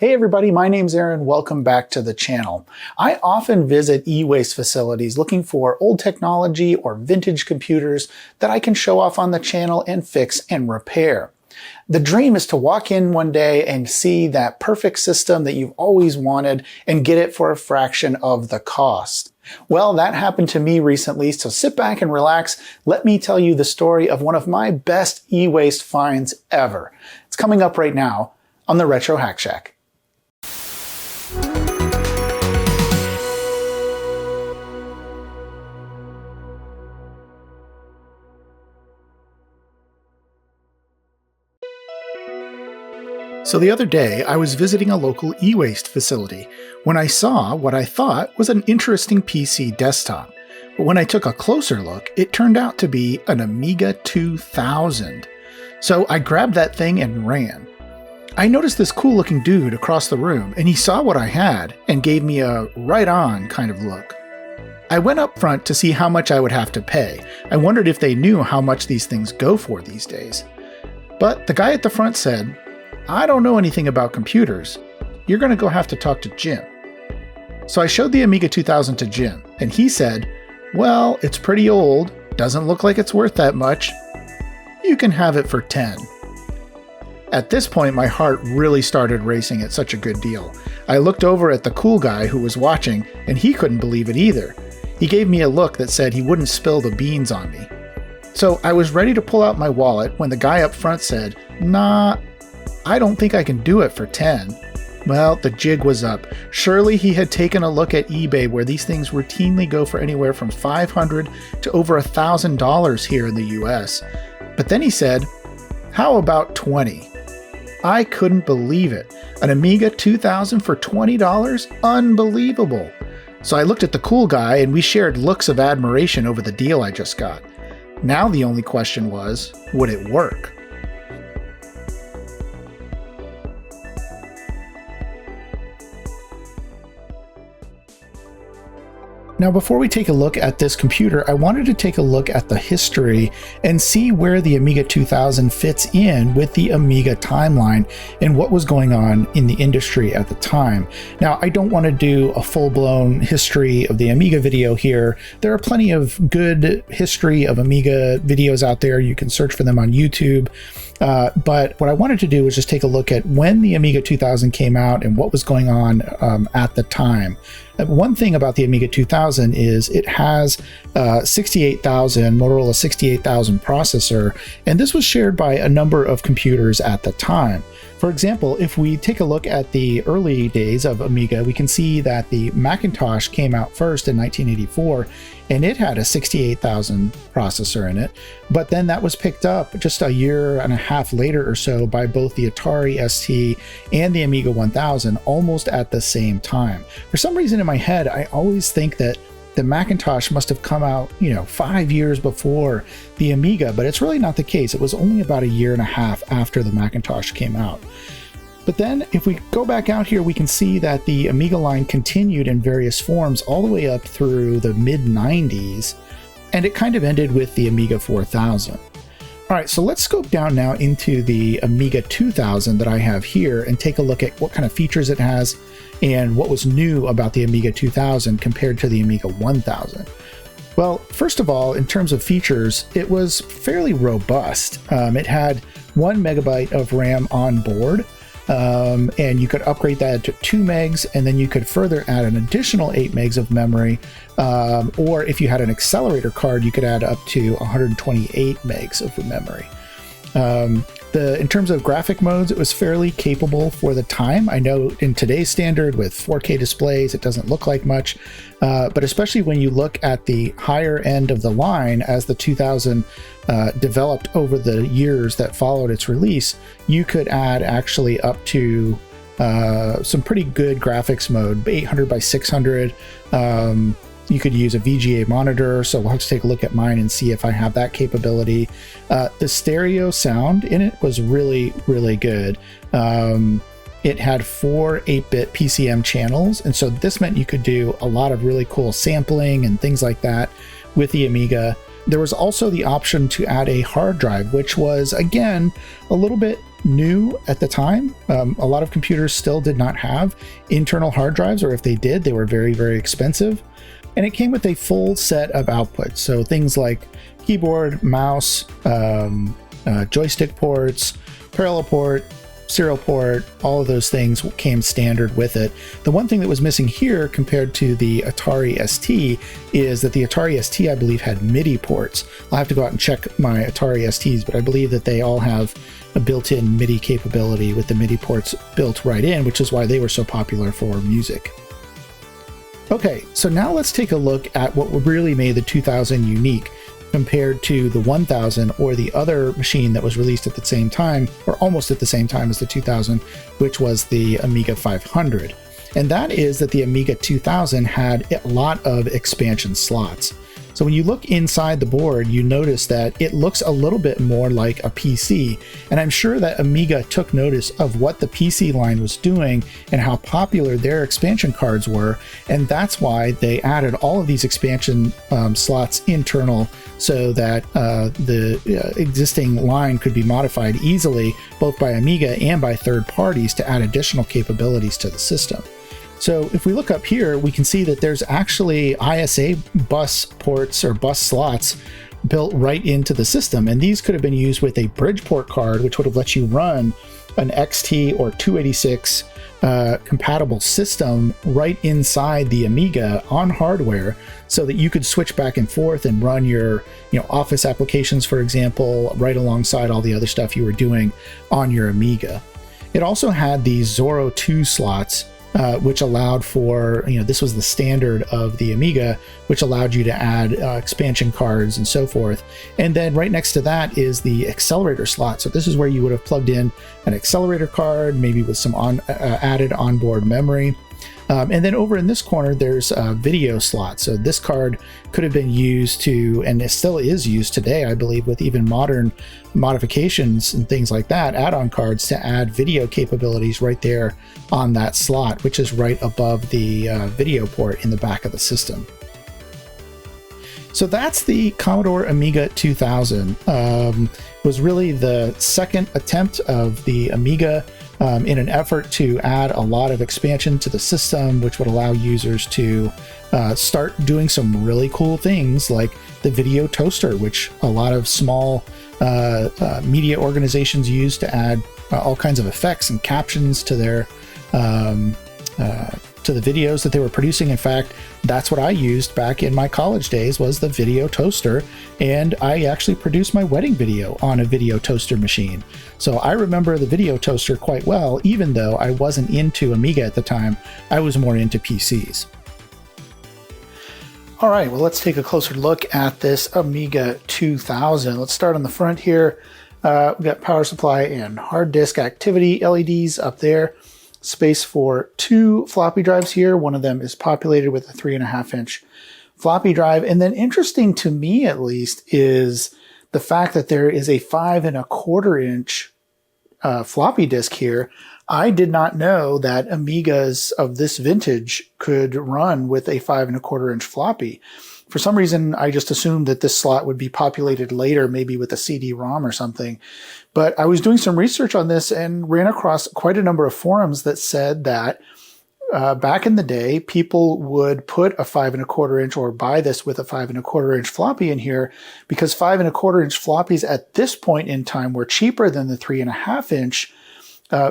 Hey everybody, my name's Aaron. Welcome back to the channel. I often visit Ewaste facilities looking for old technology or vintage computers that I can show off on the channel and fix and repair. The dream is to walk in one day and see that perfect system that you've always wanted and get it for a fraction of the cost. Well, that happened to me recently, so sit back and relax. Let me tell you the story of one of my best Ewaste finds ever. It's coming up right now on the Retro Hack Shack. So the other day, I was visiting a local Ewaste facility when I saw what I thought was an interesting PC desktop. But when I took a closer look, it turned out to be an Amiga 2000. So I grabbed that thing and ran. I noticed this cool looking dude across the room, and he saw what I had and gave me a right on kind of look. I went up front to see how much I would have to pay. I wondered if they knew how much these things go for these days. But the guy at the front said, "I don't know anything about computers. You're going to go have to talk to Jim." So I showed the Amiga 2000 to Jim, and he said, "Well, it's pretty old, doesn't look like it's worth that much. You can have it for 10. At this point, my heart really started racing at such a good deal. I looked over at the cool guy who was watching, and he couldn't believe it either. He gave me a look that said he wouldn't spill the beans on me. So I was ready to pull out my wallet when the guy up front said, "Nah, I don't think I can do it for 10. Well, the jig was up. Surely he had taken a look at eBay where these things routinely go for anywhere from $500 to over $1,000 here in the US. But then he said, "How about 20? I couldn't believe it. An Amiga 2000 for $20? Unbelievable. So I looked at the cool guy and we shared looks of admiration over the deal I just got. Now the only question was, would it work? Now, before we take a look at this computer, I wanted to take a look at the history and see where the Amiga 2000 fits in with the Amiga timeline and what was going on in the industry at the time. Now, I don't want to do a full-blown history of the Amiga video here. There are plenty of good history of Amiga videos out there. You can search for them on YouTube. But what I wanted to do was just take a look at when the Amiga 2000 came out and what was going on at the time. One thing about the Amiga 2000 is it has 68,000, Motorola 68,000 processor, and this was shared by a number of computers at the time. For example, if we take a look at the early days of Amiga, we can see that the Macintosh came out first in 1984, and it had a 68,000 processor in it, but then that was picked up just a year and a half later or so by both the Atari ST and the Amiga 1000 almost at the same time. For some reason in my head, I always think that the Macintosh must have come out, 5 years before the Amiga, but it's really not the case. It was only about a year and a half after the Macintosh came out. But then if we go back out here, we can see that the Amiga line continued in various forms all the way up through the mid-90s, and it kind of ended with the Amiga 4000. All right, so let's scope down now into the Amiga 2000 that I have here and take a look at what kind of features it has and what was new about the Amiga 2000 compared to the Amiga 1000. Well, first of all, in terms of features, it was fairly robust. It had 1 megabyte of RAM on board, and you could upgrade that to 2 megs, and then you could further add an additional 8 megs of memory, or if you had an accelerator card, you could add up to 128 megs of memory. In terms of graphic modes, it was fairly capable for the time. I know in today's standard with 4K displays, it doesn't look like much, but especially when you look at the higher end of the line as the 2000 developed over the years that followed its release, you could add actually up to some pretty good graphics mode, 800 by 600. You could use a VGA monitor, so we'll have to take a look at mine and see if I have that capability. The stereo sound in it was really, really good. It had 4 8-bit PCM channels, and so this meant you could do a lot of really cool sampling and things like that with the Amiga. There was also the option to add a hard drive, which was, again, a little bit new at the time. A lot of computers still did not have internal hard drives, or if they did, they were very, very expensive. And it came with a full set of outputs. So things like keyboard, mouse, joystick ports, parallel port, serial port, all of those things came standard with it. The one thing that was missing here compared to the Atari ST is that the Atari ST, I believe, had MIDI ports. I'll have to go out and check my Atari STs, but I believe that they all have a built-in MIDI capability with the MIDI ports built right in, which is why they were so popular for music. Okay, so now let's take a look at what really made the 2000 unique compared to the 1000 or the other machine that was released at the same time, or almost at the same time as the 2000, which was the Amiga 500. And that is that the Amiga 2000 had a lot of expansion slots. So when you look inside the board, you notice that it looks a little bit more like a PC. And I'm sure that Amiga took notice of what the PC line was doing and how popular their expansion cards were. And that's why they added all of these expansion slots internal so that the existing line could be modified easily, both by Amiga and by third parties, to add additional capabilities to the system. So if we look up here, we can see that there's actually ISA bus ports or bus slots built right into the system. And these could have been used with a Bridgeport card, which would have let you run an XT or 286 compatible system right inside the Amiga on hardware, so that you could switch back and forth and run your office applications, for example, right alongside all the other stuff you were doing on your Amiga. It also had these Zorro 2 slots, which allowed for, this was the standard of the Amiga, which allowed you to add expansion cards and so forth. And then right next to that is the accelerator slot. So this is where you would have plugged in an accelerator card, maybe with some added onboard memory. And then over in this corner, there's a video slot. So this card could have been used to, and it still is used today, I believe, with even modern modifications and things like that, add-on cards to add video capabilities right there on that slot, which is right above the video port in the back of the system. So that's the Commodore Amiga 2000. Was really the second attempt of the Amiga in an effort to add a lot of expansion to the system, which would allow users to start doing some really cool things like the video toaster, which a lot of small media organizations use to add all kinds of effects and captions to their to the videos that they were producing. In fact, that's what I used back in my college days, was the video toaster, and I actually produced my wedding video on a video toaster machine. So I remember the video toaster quite well, even though I wasn't into Amiga at the time. I was more into PCs. All right, well, let's take a closer look at this Amiga 2000. Let's start on the front here. We've got power supply and hard disk activity LEDs up there. Space for 2 floppy drives here. One of them is populated with a 3.5-inch floppy drive. And then interesting to me, at least, is the fact that there is a 5.25-inch floppy disk here. I did not know that Amigas of this vintage could run with a 5.25-inch floppy. For some reason, I just assumed that this slot would be populated later, maybe with a CD-ROM or something. But I was doing some research on this and ran across quite a number of forums that said that back in the day, people would put a 5.25-inch or buy this with a 5.25-inch floppy in here, because 5.25-inch floppies at this point in time were cheaper than the 3.5-inch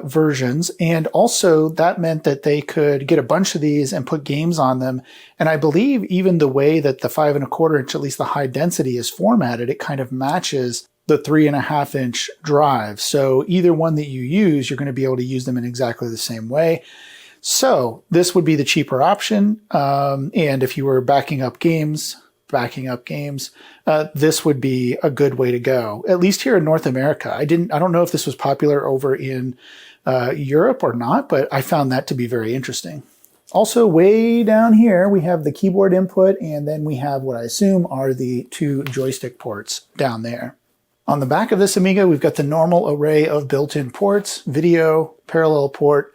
versions. And also that meant that they could get a bunch of these and put games on them. And I believe even the way that the 5.25-inch, at least the high density, is formatted, it kind of matches the 3.5-inch drive. So either one that you use, you're going to be able to use them in exactly the same way. So this would be the cheaper option. And if you were backing up games, this would be a good way to go, at least here in North America. I don't know if this was popular over in Europe or not, but I found that to be very interesting. Also, way down here, we have the keyboard input, and then we have what I assume are the 2 joystick ports down there. On the back of this Amiga, we've got the normal array of built-in ports: video, parallel port,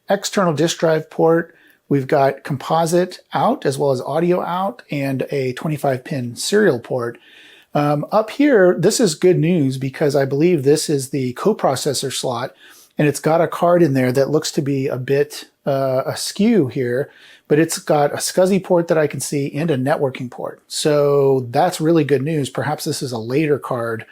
external disk drive port. We've got composite out as well as audio out, and a 25-pin serial port. Up here, this is good news because I believe this is the coprocessor slot, and it's got a card in there that looks to be a bit askew here, but it's got a SCSI port that I can see and a networking port. So that's really good news. Perhaps this is a later card,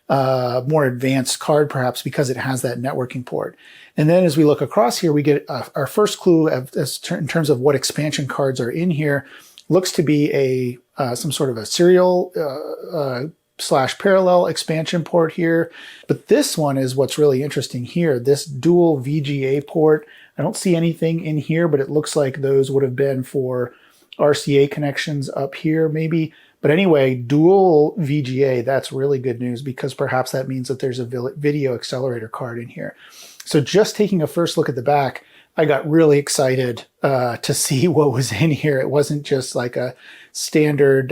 more advanced card perhaps, because it has that networking port. And then as we look across here, we get our first clue in terms of what expansion cards are in here. Looks to be some sort of a serial / parallel expansion port here. But this one is what's really interesting here. This dual VGA port, I don't see anything in here, but it looks like those would have been for RCA connections up here maybe. But anyway, dual VGA, that's really good news because perhaps that means that there's a video accelerator card in here. So just taking a first look at the back, I got really excited to see what was in here. It wasn't just like a standard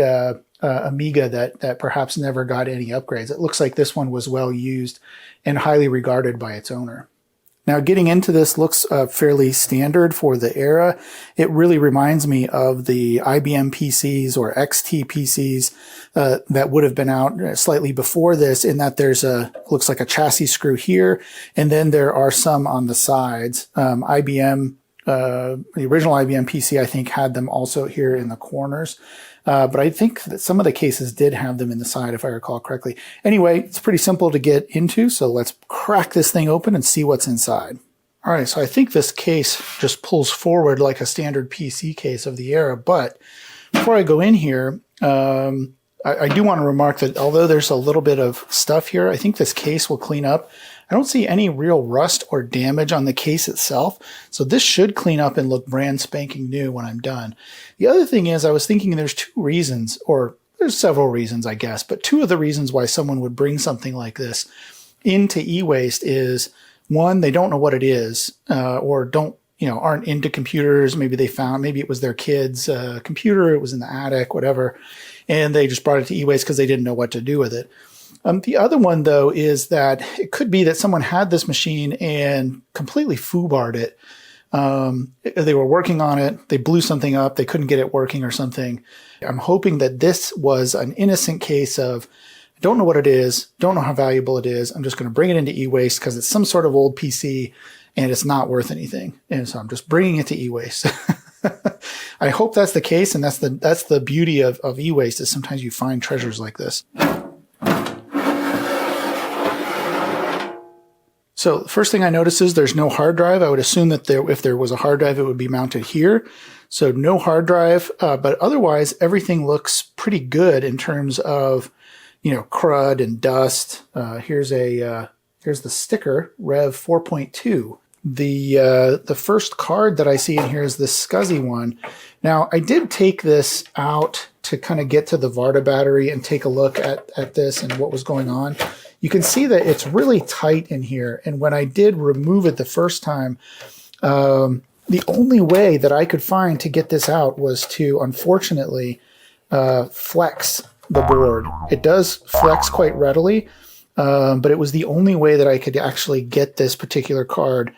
Amiga that perhaps never got any upgrades. It looks like this one was well used and highly regarded by its owner. Now, getting into this looks fairly standard for the era. It really reminds me of the IBM PCs or XT PCs that would have been out slightly before this, in that there's looks like a chassis screw here, and then there are some on the sides. IBM, the original IBM PC, I think, had them also here in the corners. But I think that some of the cases did have them in the side, if I recall correctly. Anyway, it's pretty simple to get into, so let's crack this thing open and see what's inside. All right, so I think this case just pulls forward like a standard PC case of the era, but before I go in here, I do want to remark that although there's a little bit of stuff here, I think this case will clean up. I don't see any real rust or damage on the case itself, so this should clean up and look brand spanking new when I'm done. The other thing is, I was thinking there's two reasons, or there's several reasons, I guess, but two of the reasons why someone would bring something like this into Ewaste is, one, they don't know what it is, or aren't into computers. Maybe maybe it was their kid's computer, it was in the attic, whatever, and they just brought it to Ewaste because they didn't know what to do with it. The other one, though, is that it could be that someone had this machine and completely foobarred it. They were working on it, they blew something up, they couldn't get it working or something. I'm hoping that this was an innocent case of, I don't know what it is, don't know how valuable it is, I'm just going to bring it into Ewaste because it's some sort of old PC and it's not worth anything. And so I'm just bringing it to Ewaste. I hope that's the case, and that's the beauty of Ewaste, is sometimes you find treasures like this. So the first thing I notice is there's no hard drive. I would assume that if there was a hard drive, it would be mounted here. So no hard drive, but otherwise everything looks pretty good in terms of, crud and dust. Here's the sticker, Rev 4.2. The first card that I see in here is this SCSI one. Now, I did take this out to kind of get to the Varda battery and take a look at this and what was going on. You can see that it's really tight in here. And when I did remove it the first time, the only way that I could find to get this out was to, unfortunately, flex the board. It does flex quite readily, but it was the only way that I could actually get this particular card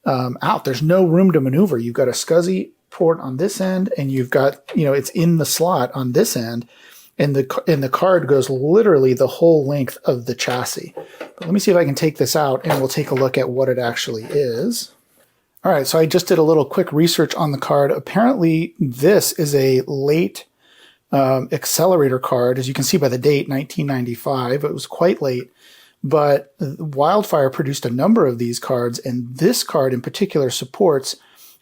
out. There's no room to maneuver. You've got a SCSI port on this end, and you've got, it's in the slot on this end. And the card goes literally the whole length of the chassis. But let me see if I can take this out, and we'll take a look at what it actually is. All right, so I just did a little quick research on the card. Apparently, this is a late accelerator card. As you can see by the date, 1995. It was quite late. But Wildfire produced a number of these cards, and this card in particular supports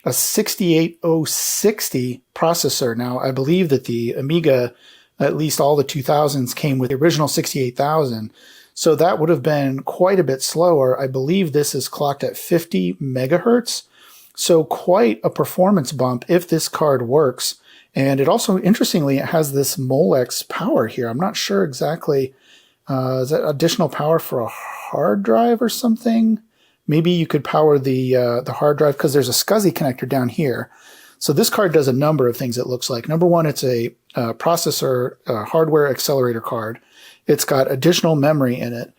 a 68060 processor. Now, I believe that the Amiga, at least all the 2000s, came with the original 68000. So that would have been quite a bit slower. I believe this is clocked at 50 megahertz. So quite a performance bump if this card works. And it also, interestingly, it has this Molex power here. I'm not sure exactly. Is that additional power for a hard drive or something? Maybe you could power the hard drive because there's a SCSI connector down here. So this card does a number of things, it looks like. Number one, it's a processor hardware accelerator card. It's got additional memory in it.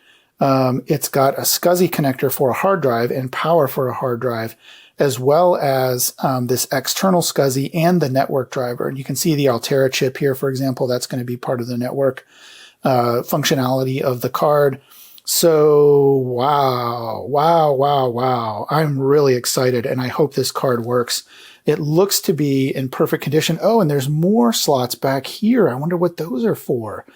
It's got a SCSI connector for a hard drive and power for a hard drive, as well as this external SCSI and the network driver. And you can see the Altera chip here, for example. That's going to be part of the network. functionality of the card. So, wow. I'm really excited, and I hope this card works. It looks to be in perfect condition. Oh, and there's more slots back here. I wonder what those are for.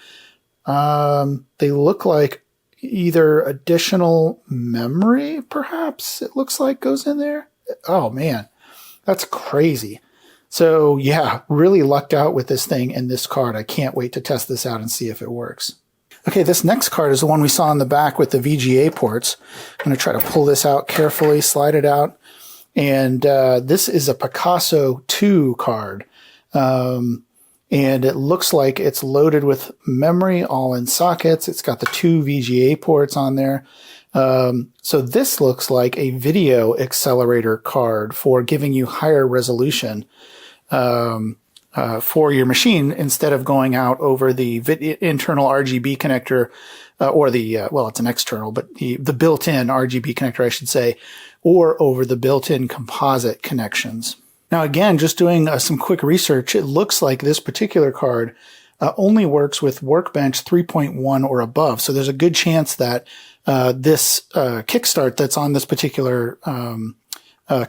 They look like either additional memory, perhaps, it looks like goes in there. Oh, man, that's crazy. So, yeah, really lucked out with this thing and this card. I can't wait to test this out and see if it works. Okay, this next card is the one we saw in the back with the VGA ports. I'm going to try to pull this out carefully, slide it out. And this is a Picasso 2 card. And it looks like it's loaded with memory, all in sockets. It's got the 2 VGA ports on there. So this looks like a video accelerator card for giving you higher resolution for your machine instead of going out over the internal RGB connector or the, well, it's an external, but the built-in RGB connector, I should say, or over the built-in composite connections. Now, again, just doing some quick research, it looks like this particular card only works with Workbench 3.1 or above. So there's a good chance that this kickstart that's on this particular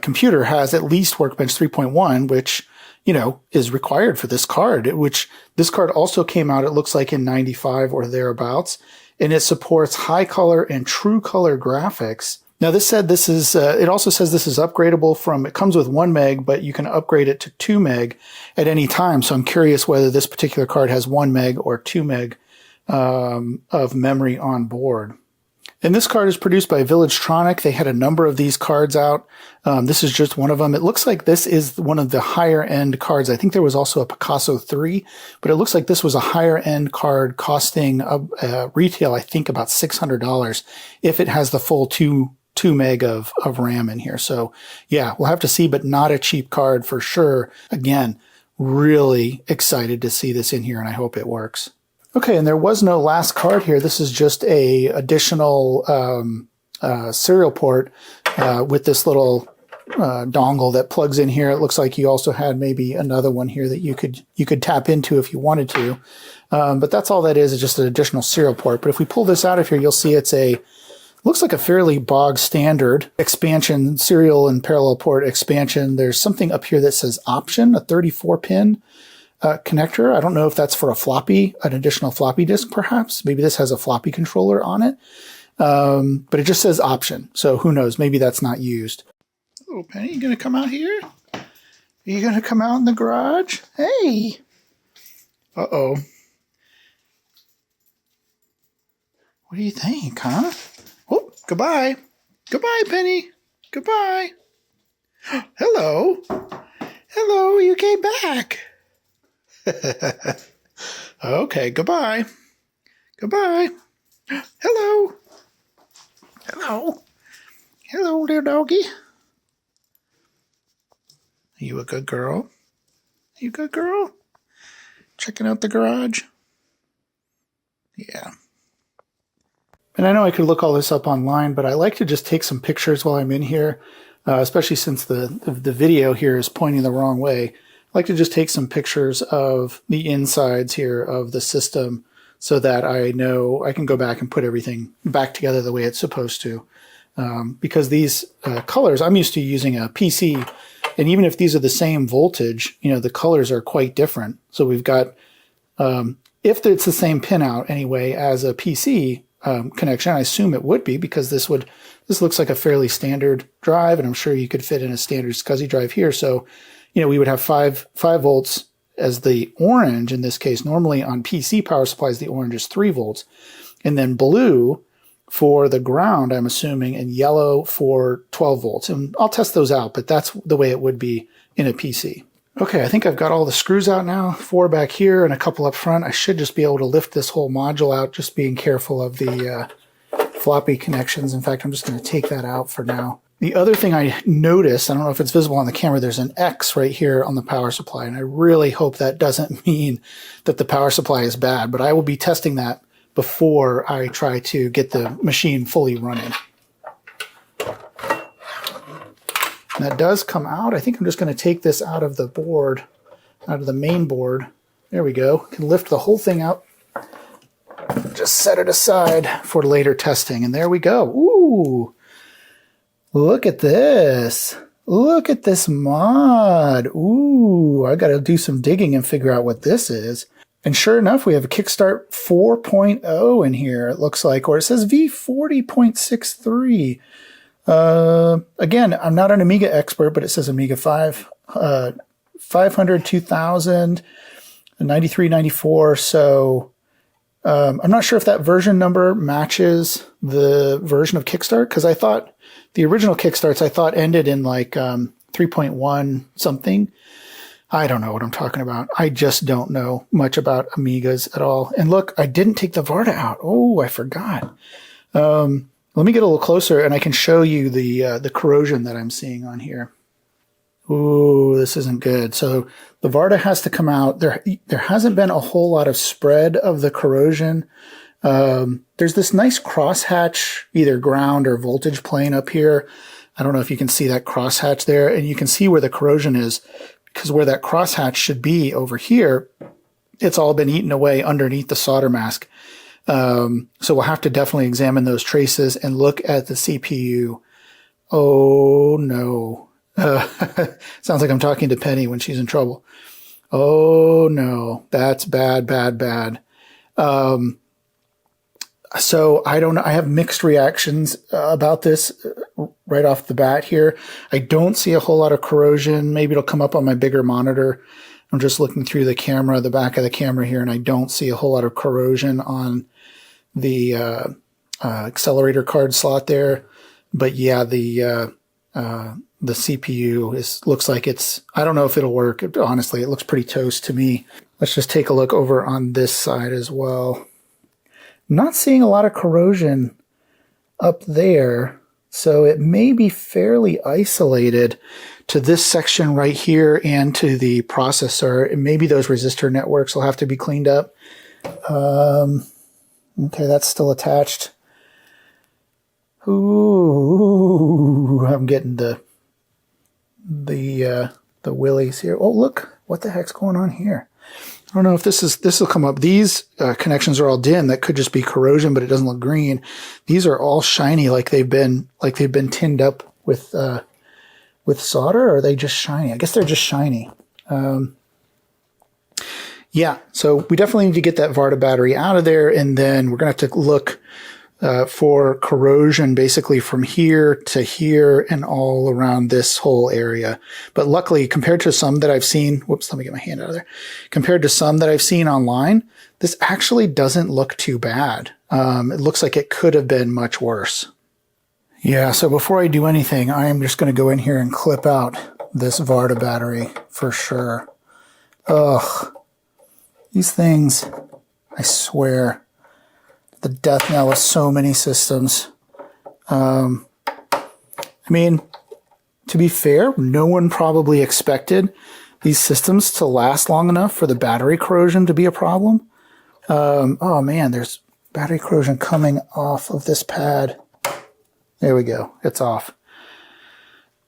computer has at least Workbench 3.1, which, you know, is required for this card, which this card also came out, it looks like in 95 or thereabouts, and it supports high color and true color graphics. Now this said this is, it also says this is upgradable from, it comes with 1 meg, but you can upgrade it to 2 meg at any time. So I'm curious whether this particular card has 1 meg or 2 meg of memory on board. And this card is produced by Villagetronic. They had a number of these cards out. This is just one of them. It looks like this is one of the higher end cards. I think there was also a Picasso 3, but it looks like this was a higher end card costing retail, I think about $600 if it has the full 2 meg of RAM in here. So yeah, we'll have to see, but not a cheap card for sure. Again, really excited to see this in here, and I hope it works. Okay, and there was no last card here. This is just a additional serial port with this little dongle that plugs in here. It looks like you also had maybe another one here that you could tap into if you wanted to. But that's all that is just an additional serial port. But if we pull this out of here, you'll see it's looks like a fairly bog standard expansion, serial and parallel port expansion. There's something up here that says option, a 34-pin. Connector. I don't know if that's for an additional floppy disk, perhaps. Maybe this has a floppy controller on it. But it just says option. So who knows? Maybe that's not used. Oh, Penny, you going to come out here? Are you going to come out in the garage? Hey! Uh-oh. What do you think, huh? Oh, goodbye. Goodbye, Penny. Goodbye. Hello. Hello, you came back. Okay, goodbye. Goodbye. Hello. Hello. Hello, little doggy. Are you a good girl? Are you a good girl? Checking out the garage? Yeah. And I know I could look all this up online, but I like to just take some pictures while I'm in here, especially since the video here is pointing the wrong way. I like to just take some pictures of the insides here of the system so that I know I can go back and put everything back together the way it's supposed to. Because these colors, I'm used to using a PC, and even if these are the same voltage, you know, the colors are quite different. So we've got, if it's the same pinout anyway as a PC connection, I assume it would be, because this looks like a fairly standard drive, and I'm sure you could fit in a standard SCSI drive here. So, you know, we would have 5 volts as the orange in this case. Normally on PC power supplies, the orange is 3 volts. And then blue for the ground, I'm assuming, and yellow for 12 volts. And I'll test those out, but that's the way it would be in a PC. Okay, I think I've got all the screws out now, 4 back here and a couple up front. I should just be able to lift this whole module out, just being careful of the floppy connections. In fact, I'm just going to take that out for now. The other thing I noticed, I don't know if it's visible on the camera, there's an X right here on the power supply, and I really hope that doesn't mean that the power supply is bad, but I will be testing that before I try to get the machine fully running. And that does come out. I think I'm just going to take this out of the board, out of the main board. There we go. Can lift the whole thing out. just set it aside for later testing. And there we go. Ooh, look at this. Look at this mod. Ooh, I got to do some digging and figure out what this is. And sure enough, we have a Kickstart 4.0 in here, it looks like, or it says V40.63. Again, I'm not an Amiga expert, but it says Amiga 500, 2000, 93, 94. So I'm not sure if that version number matches the version of Kickstart, because I thought the original Kickstarts I thought ended in like 3.1 something. I don't know what I'm talking about. I just don't know much about Amigas at all. And look, I didn't take the Varda out. Oh, I forgot. Let me get a little closer and I can show you the corrosion that I'm seeing on here. Ooh, this isn't good. So the Varda has to come out. There hasn't been a whole lot of spread of the corrosion. There's this nice crosshatch, either ground or voltage plane up here. I don't know if you can see that crosshatch there, and you can see where the corrosion is, because where that crosshatch should be over here, it's all been eaten away underneath the solder mask. So we'll have to definitely examine those traces and look at the CPU. Oh no. Sounds like I'm talking to Penny when she's in trouble. Oh no, that's bad, bad, bad. So I don't know. I have mixed reactions about this right off the bat here. I don't see a whole lot of corrosion. Maybe it'll come up on my bigger monitor. I'm just looking through the camera, the back of the camera here, and I don't see a whole lot of corrosion on the accelerator card slot there. But yeah, the CPU looks like it's, I don't know if it'll work. Honestly, it looks pretty toast to me. Let's just take a look over on this side as well. Not seeing a lot of corrosion up there, so it may be fairly isolated to this section right here and to the processor. And maybe those resistor networks will have to be cleaned up. Okay, that's still attached. Ooh, I'm getting the willies here. Oh, look, what the heck's going on here? I don't know if this will come up. These connections are all dim. That could just be corrosion, but it doesn't look green. These are all shiny, like they've been tinned up with solder. Or are they just shiny? I guess they're just shiny. Yeah, so we definitely need to get that Varda battery out of there, and then we're gonna have to look for corrosion basically from here to here and all around this whole area. But luckily, compared to some that I've seen, whoops, let me get my hand out of there. Compared to some that I've seen online, this actually doesn't look too bad. It looks like it could have been much worse. Yeah, so before I do anything, I am just going to go in here and clip out this Varda battery for sure. Ugh. These things, I swear, the death knell of so many systems. I mean, to be fair, no one probably expected these systems to last long enough for the battery corrosion to be a problem. Oh man, there's battery corrosion coming off of this pad. There we go. It's off.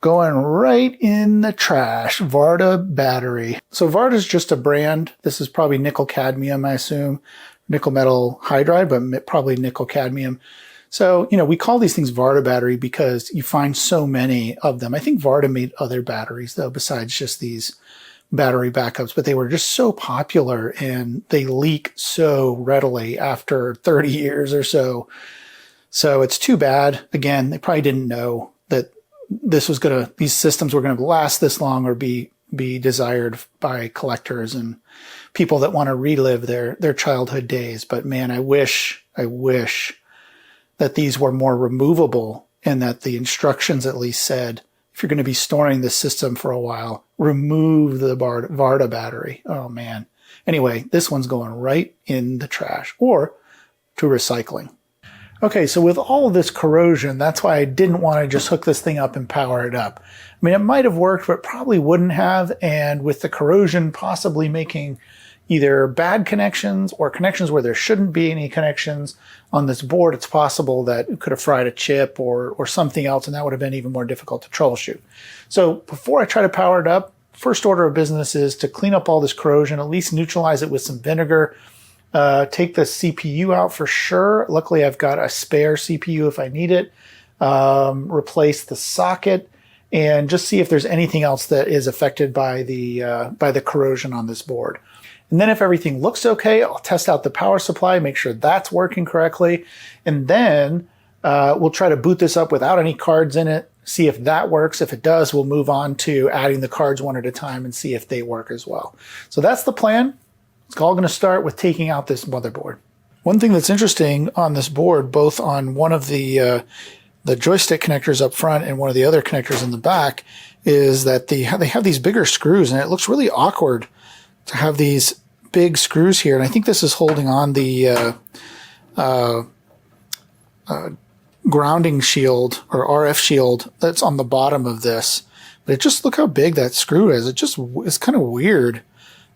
Going right in the trash. Varda battery. So Varda is just a brand. This is probably nickel cadmium, I assume. Nickel metal hydride, but probably nickel cadmium. So, you know, we call these things Varda battery because you find so many of them. I think Varda made other batteries, though, besides just these battery backups, but they were just so popular and they leak so readily after 30 years or so. So it's too bad. Again, they probably didn't know that these systems were going to last this long or be desired by collectors and people that want to relive their childhood days. But man, I wish that these were more removable and that the instructions at least said, if you're going to be storing this system for a while, remove the Varda battery. Oh man. Anyway, this one's going right in the trash or to recycling. Okay, so with all of this corrosion, that's why I didn't want to just hook this thing up and power it up. I mean, it might have worked, but probably wouldn't have. And with the corrosion possibly making either bad connections or connections where there shouldn't be any connections on this board, it's possible that it could have fried a chip or something else, and that would have been even more difficult to troubleshoot. So before I try to power it up, first order of business is to clean up all this corrosion, at least neutralize it with some vinegar. take the CPU out for sure. Luckily, I've got a spare CPU if I need it. Replace the socket and just see if there's anything else that is affected by the corrosion on this board. And then if everything looks okay, I'll test out the power supply, make sure that's working correctly. And then we'll try to boot this up without any cards in it, see if that works. If it does, we'll move on to adding the cards one at a time and see if they work as well. So that's the plan. It's all going to start with taking out this motherboard. One thing that's interesting on this board, both on one of the joystick connectors up front and one of the other connectors in the back, is that they have these bigger screws, and it looks really awkward to have these big screws here. And I think this is holding on the grounding shield or RF shield that's on the bottom of this. But just look how big that screw is. It's kind of weird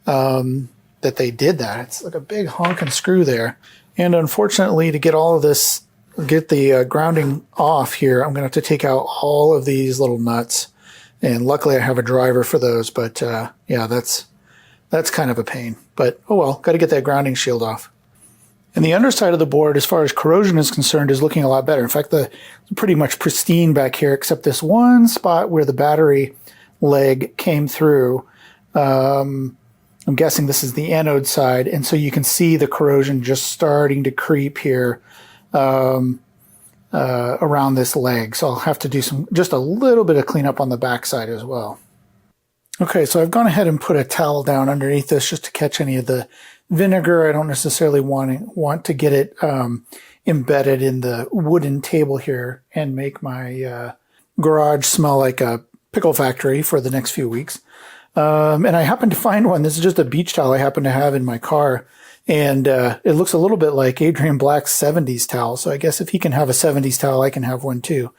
that they did that. It's like a big honking screw there. And unfortunately, to get all of this, get the grounding off here, I'm going to have to take out all of these little nuts. And luckily I have a driver for those, but yeah, that's kind of a pain. But oh well, got to get that grounding shield off. And the underside of the board, as far as corrosion is concerned, is looking a lot better. In fact, it's pretty much pristine back here, except this one spot where the battery leg came through. I'm guessing this is the anode side, and so you can see the corrosion just starting to creep here around this leg. So I'll have to do just a little bit of cleanup on the back side as well. Okay, so I've gone ahead and put a towel down underneath this just to catch any of the vinegar. I don't necessarily want to get it embedded in the wooden table here and make my garage smell like a pickle factory for the next few weeks. And I happened to find one. This is just a beach towel I happen to have in my car. And it looks a little bit like Adrian Black's 70s towel. So I guess if he can have a 70s towel, I can have one too.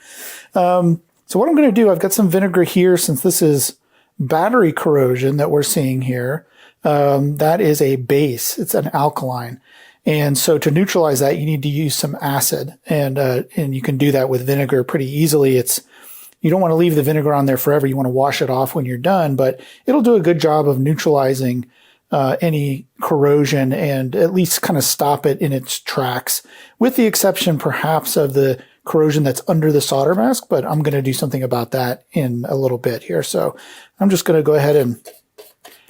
So what I'm going to do, I've got some vinegar here since this is battery corrosion that we're seeing here. That is a base. It's an alkaline. And so to neutralize that, you need to use some acid. And you can do that with vinegar pretty easily. You don't want to leave the vinegar on there forever. You want to wash it off when you're done, but it'll do a good job of neutralizing any corrosion and at least kind of stop it in its tracks, with the exception perhaps of the corrosion that's under the solder mask, but I'm going to do something about that in a little bit here. So I'm just going to go ahead and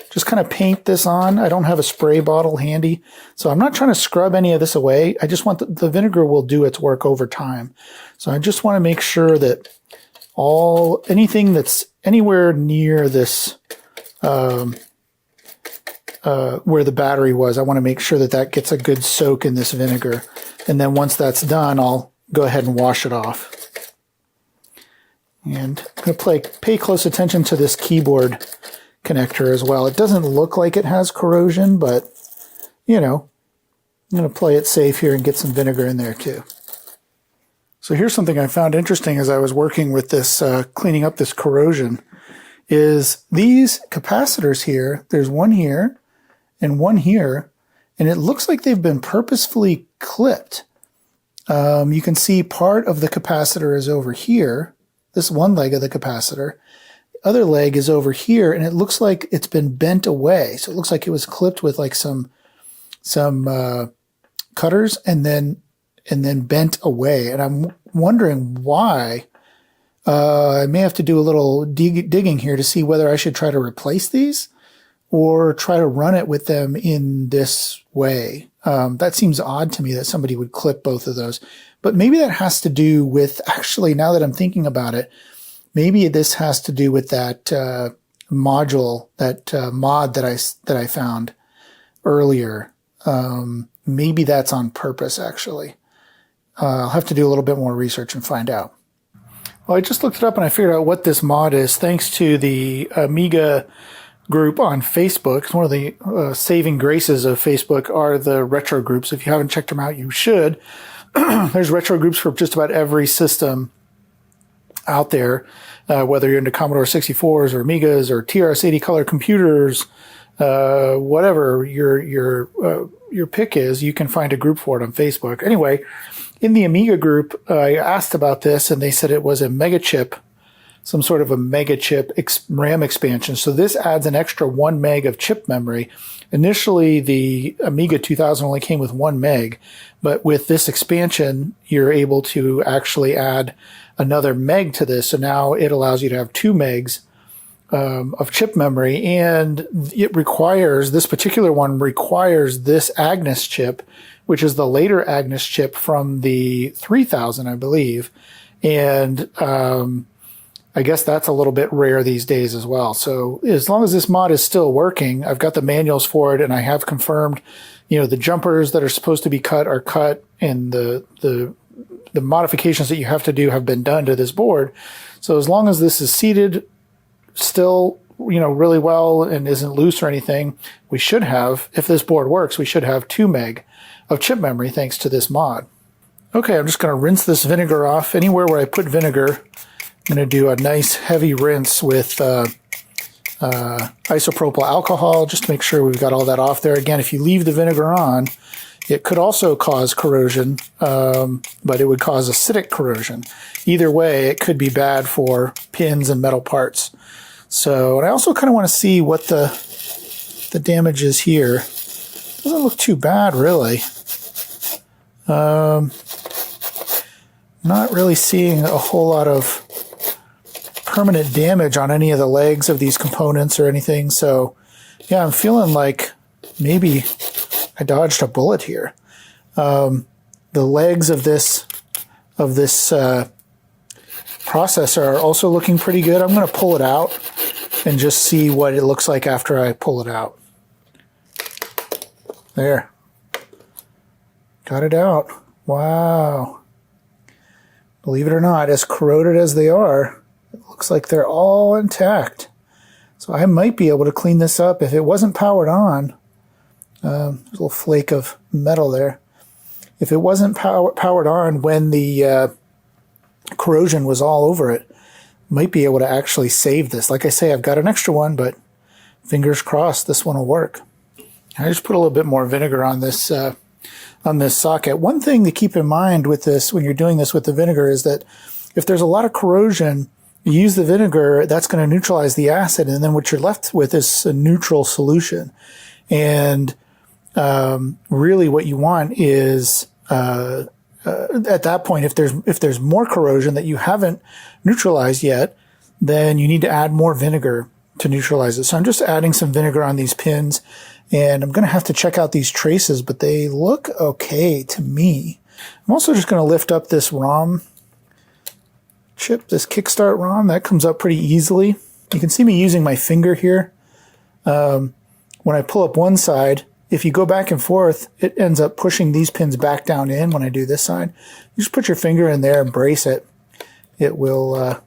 just kind of paint this on. I don't have a spray bottle handy, so I'm not trying to scrub any of this away. I just want the vinegar will do its work over time. So I just want to make sure that anything that's anywhere near this, where the battery was, I want to make sure that gets a good soak in this vinegar. And then once that's done, I'll go ahead and wash it off. And I'm going to pay close attention to this keyboard connector as well. It doesn't look like it has corrosion, but you know, I'm going to play it safe here and get some vinegar in there too. So here's something I found interesting as I was working with this, cleaning up this corrosion, is these capacitors here. There's one here and one here, and it looks like they've been purposefully clipped. You can see part of the capacitor is over here. This one leg of the capacitor. The other leg is over here, and it looks like it's been bent away. So it looks like it was clipped with like some cutters and then bent away. And I'm wondering why. I may have to do a little digging here to see whether I should try to replace these or try to run it with them in this way. That seems odd to me that somebody would clip both of those. But maybe that has to do with, actually, now that I'm thinking about it, maybe this has to do with that module, that mod that I found earlier. Maybe that's on purpose, actually. I'll have to do a little bit more research and find out. Well, I just looked it up and I figured out what this mod is thanks to the Amiga group on Facebook. One of the saving graces of Facebook are the retro groups. If you haven't checked them out, you should. There's retro groups for just about every system out there, whether you're into Commodore 64s or Amigas or TRS-80 color computers, whatever your pick is, you can find a group for it on Facebook. Anyway, in the Amiga group, I asked about this, and they said it was a mega chip some sort of a mega chip RAM expansion. So this adds an extra 1 meg of chip memory. Initially, the Amiga 2000 only came with 1 meg, but with this expansion, you're able to actually add another meg to this. So now it allows you to have 2 megs of chip memory, and it requires, this particular one requires this Agnes chip, which is the later Agnes chip from the 3000, I believe. And I guess that's a little bit rare these days as well. So as long as this mod is still working, I've got the manuals for it, and I have confirmed, the jumpers that are supposed to be cut are cut, and the modifications that you have to do have been done to this board. So as long as this is seated still, really well and isn't loose or anything, we should have, if this board works, we should have 2 meg of chip memory thanks to this mod. Okay, I'm just going to rinse this vinegar off. Anywhere where I put vinegar, I'm going to do a nice heavy rinse with isopropyl alcohol just to make sure we've got all that off there. Again, if you leave the vinegar on, it could also cause corrosion, but it would cause acidic corrosion. Either way, it could be bad for pins and metal parts. So, and I also kind of want to see what the damage is here. Doesn't look too bad, really. Not really seeing a whole lot of permanent damage on any of the legs of these components or anything. So yeah, I'm feeling like maybe I dodged a bullet here. The legs of this processor are also looking pretty good. I'm going to pull it out and just see what it looks like after I pull it out. There. Got it out. Wow. Believe it or not, as corroded as they are, it looks like they're all intact. So I might be able to clean this up. If it wasn't powered on, there's a little flake of metal there. If it wasn't powered on when the corrosion was all over it, might be able to actually save this. Like I say, I've got an extra one, but fingers crossed this one will work. I just put a little bit more vinegar on this socket. One thing to keep in mind with this, when you're doing this with the vinegar, is that if there's a lot of corrosion, you use the vinegar, that's going to neutralize the acid, and then what you're left with is a neutral solution. And really what you want is, at that point, if there's more corrosion that you haven't neutralized yet, then you need to add more vinegar to neutralize it. So I'm just adding some vinegar on these pins, and I'm going to have to check out these traces, but they look okay to me. I'm also just going to lift up this ROM chip, this Kickstart ROM. That comes up pretty easily. You can see me using my finger here. When I pull up one side, if you go back and forth, it ends up pushing these pins back down in when I do this side. You just put your finger in there and brace it. It will,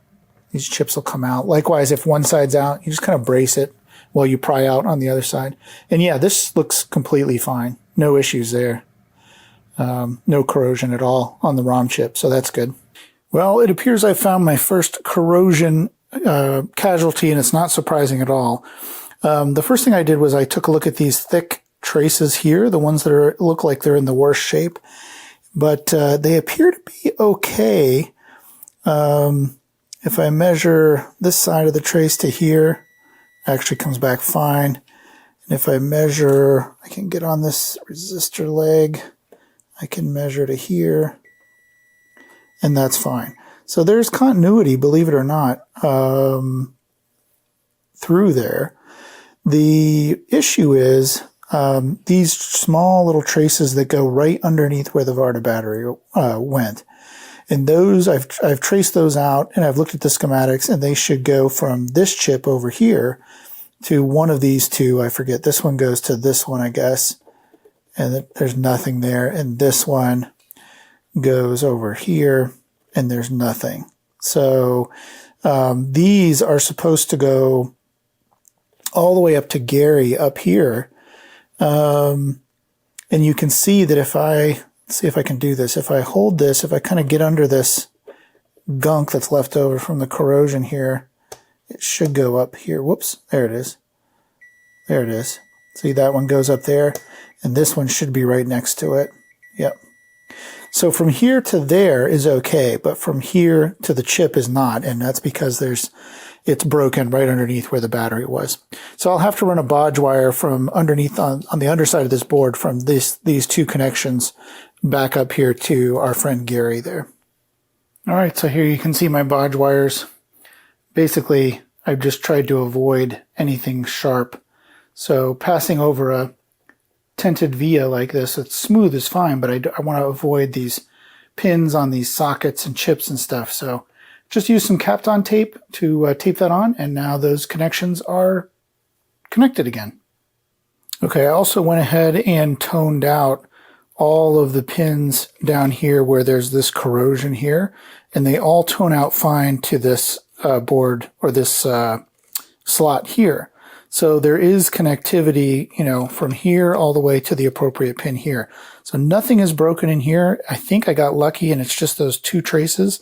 these chips will come out. Likewise, if one side's out, you just kind of brace it while you pry out on the other side. And yeah, this looks completely fine. No issues there. No corrosion at all on the ROM chip, so that's good. Well, it appears I found my first corrosion casualty, and it's not surprising at all. The first thing I did was I took a look at these thick traces here, the ones that look like they're in the worst shape, but they appear to be okay. If I measure this side of the trace to here, actually comes back fine. And if I measure, I can get on this resistor leg, I can measure to here, and that's fine. So there's continuity, believe it or not, through there. The issue is these small little traces that go right underneath where the Varda battery went. And those, I've traced those out, and I've looked at the schematics, and they should go from this chip over here to one of these two. I forget. This one goes to this one, I guess. And there's nothing there. And this one goes over here, and there's nothing. So these are supposed to go all the way up to Gary up here. And you can see that if I, let's see if I can do this. If I hold this, if I kind of get under this gunk that's left over from the corrosion here, it should go up here. Whoops, there it is. There it is. See, that one goes up there, and this one should be right next to it. Yep. So from here to there is okay, but from here to the chip is not, and that's because it's broken right underneath where the battery was. So I'll have to run a bodge wire from underneath on the underside of this board from these two connections back up here to our friend Gary there. All right, so here you can see my bodge wires. Basically, I've just tried to avoid anything sharp. So passing over a tented via like this, it's smooth is fine, but I want to avoid these pins on these sockets and chips and stuff. So just use some Kapton tape to tape that on, and now those connections are connected again. Okay, I also went ahead and toned out all of the pins down here where there's this corrosion here, and they all tone out fine to this board or this slot here. So there is connectivity, you know, from here all the way to the appropriate pin here. So nothing is broken in here. I think I got lucky and it's just those two traces.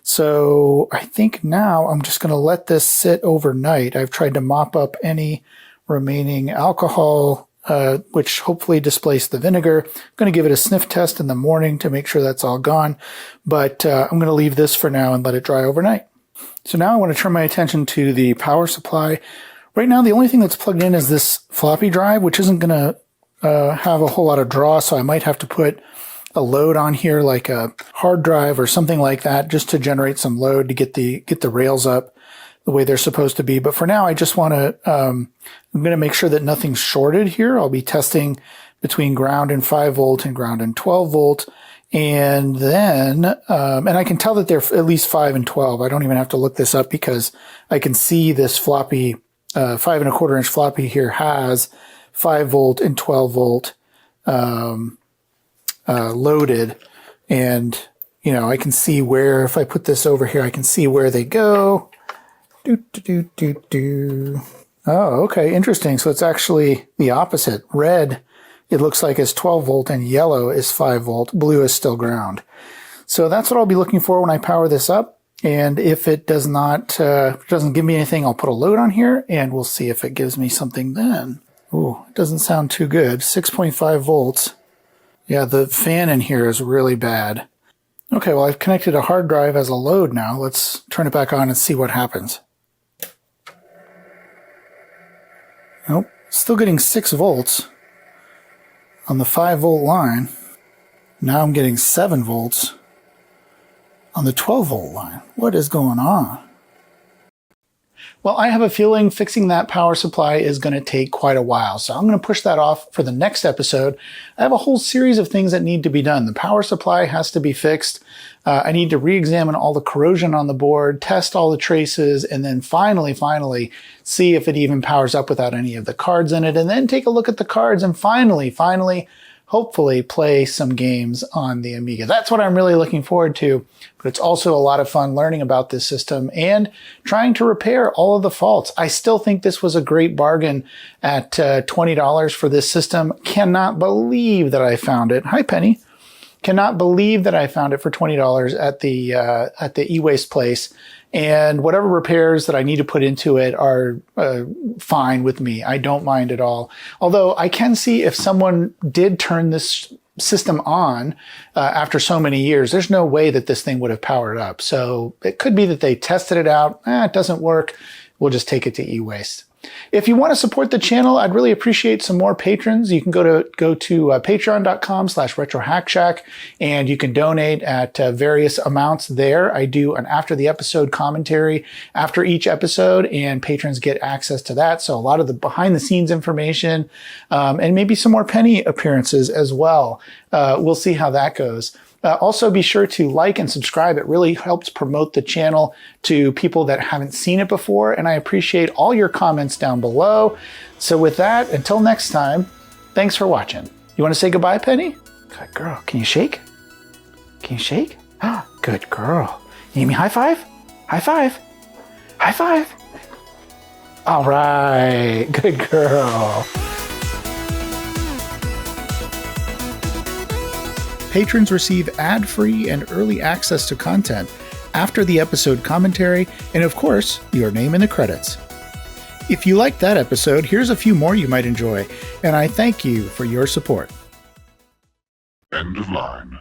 So I think now I'm just going to let this sit overnight. I've tried to mop up any remaining alcohol, which hopefully displaced the vinegar. I'm going to give it a sniff test in the morning to make sure that's all gone. But I'm going to leave this for now and let it dry overnight. So now I want to turn my attention to the power supply. Right now, the only thing that's plugged in is this floppy drive, which isn't going to have a whole lot of draw, so I might have to put a load on here, like a hard drive or something like that, just to generate some load to get the rails up the way they're supposed to be. But for now, I just want to, I'm going to make sure that nothing's shorted here. I'll be testing between ground and 5 volt and ground and 12 volt. And then, and I can tell that they're at least 5 and 12. I don't even have to look this up because I can see this floppy 5 1/4 inch floppy here has 5 volt and 12 volt loaded, and you know I can see where, if I put this over here, I can see where they go. Oh, okay, interesting. So it's actually the opposite. Red, it looks like is 12 volt, and yellow is 5 volt. Blue is still ground. So that's what I'll be looking for when I power this up. And if it does not, doesn't give me anything, I'll put a load on here and we'll see if it gives me something then. Ooh, it doesn't sound too good. 6.5 volts. Yeah, the fan in here is really bad. Okay, well, I've connected a hard drive as a load now. Let's turn it back on and see what happens. Nope, still getting 6 volts on the 5 volt line. Now I'm getting 7 volts on the 12 volt line. What is going on? Well, I have a feeling fixing that power supply is going to take quite a while, so I'm going to push that off for the next episode. I have a whole series of things that need to be done. The power supply has to be fixed. I need to re-examine all the corrosion on the board, test all the traces, and then finally see if it even powers up without any of the cards in it, and then take a look at the cards and finally, hopefully play some games on the Amiga. That's what I'm really looking forward to, but it's also a lot of fun learning about this system and trying to repair all of the faults. I still think this was a great bargain at $20 for this system. Cannot believe that I found it. Hi, Penny. Cannot believe that I found it for $20 at the Ewaste place. And whatever repairs that I need to put into it are fine with me. I don't mind at all. Although I can see if someone did turn this system on after so many years, there's no way that this thing would have powered up. So it could be that they tested it out. It doesn't work. We'll just take it to Ewaste. If you want to support the channel, I'd really appreciate some more patrons. You can go to patreon.com/retrohackshack, and you can donate at various amounts there. I do an after the episode commentary after each episode, and patrons get access to that. So a lot of the behind the scenes information, and maybe some more Penny appearances as well. We'll see how that goes. Also, be sure to like and subscribe. It really helps promote the channel to people that haven't seen it before, and I appreciate all your comments down below. So with that, until next time, thanks for watching. You want to say goodbye, Penny? Good girl. Can you shake? Can you shake? Good girl. You give me a high five? High five. High five. All right. Good girl. Patrons receive ad-free and early access to content after the episode commentary, and of course, your name in the credits. If you liked that episode, here's a few more you might enjoy, and I thank you for your support. End of line.